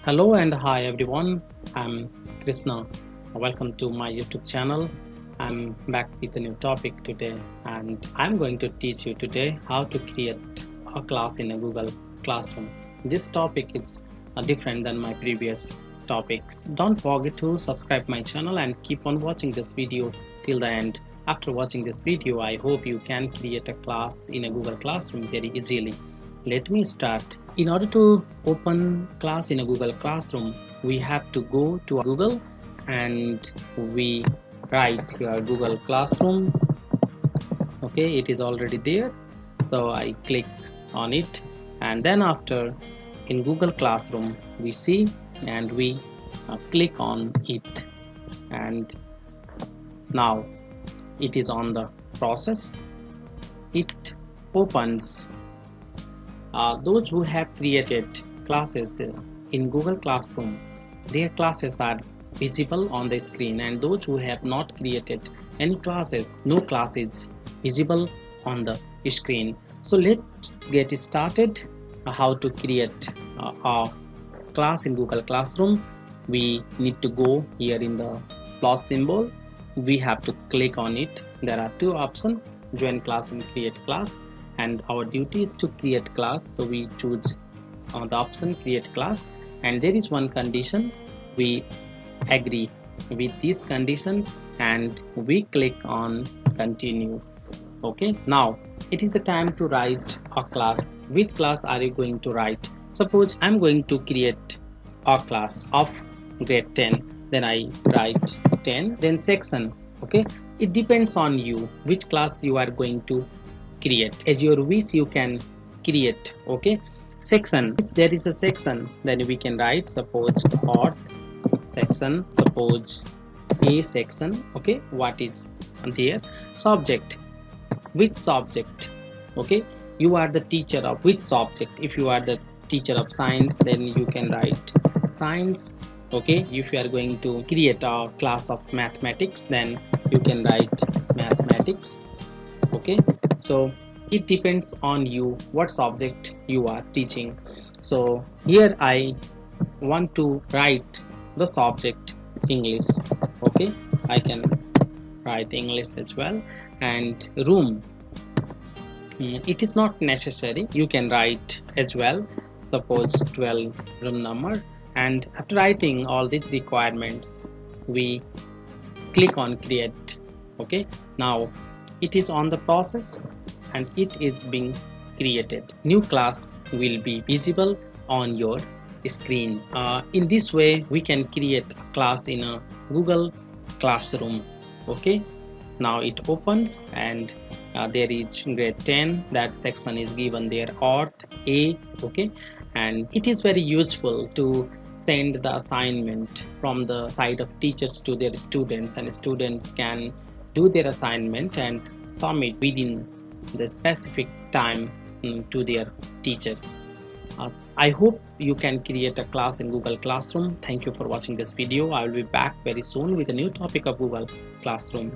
Hello and hi everyone, I'm Krishna. Welcome to my YouTube channel. I'm back with a new topic today and I'm going to teach you today how to create a class in a Google Classroom. This topic is different than my previous topics. Don't forget to subscribe my channel and keep on watching this video till the end. After watching this video, I hope you can create a class in a Google Classroom very easily. Let me start. In order to open class in a Google Classroom, we have to go to Google and we write here Google Classroom. Okay, it is already there. So I click on it, and then after in Google Classroom we see and we click on it, and now it is on the process. It opens. Those who have created classes in Google Classroom, their classes are visible on the screen, and those who have not created any classes, no class is visible on the screen. So let's get started. How to create a class in Google Classroom. We need to go here in the plus symbol. We have to click on it. There are two options, join class and create class, and our duty is to create class, so we choose the option create class, and there is one condition. We agree with this condition and we click on continue. Okay, now it is the time to write a class. Which class are you going to write? Suppose I'm going to create a class of grade 10, then I write 10, then section. Okay, it depends on you which class you are going to create. As your wish you can create. Okay, section, if there is a section, then we can write suppose auth section, suppose a section. Okay, what is there? Subject, which subject? Okay, you are the teacher of which subject? If you are the teacher of science, then you can write science. Okay, if you are going to create a class of mathematics, then you can write mathematics. Okay, so it depends on you what subject you are teaching. So here I want to write the subject English. Okay, I can write English as well. And room, it is not necessary, you can write as well, suppose 12 room number. And after writing all these requirements, we click on create. Okay, now it is on the process and it is being created. New class will be visible on your screen. In this way we can create a class in a Google Classroom. Okay, now it opens and there is grade 10, that section is given there, auth A. Okay, and it is very useful to send the assignment from the side of teachers to their students, and students can do their assignment and submit within the specific time to their teachers. I hope you can create a class in Google Classroom. Thank you for watching this video. I will be back very soon with a new topic of Google Classroom.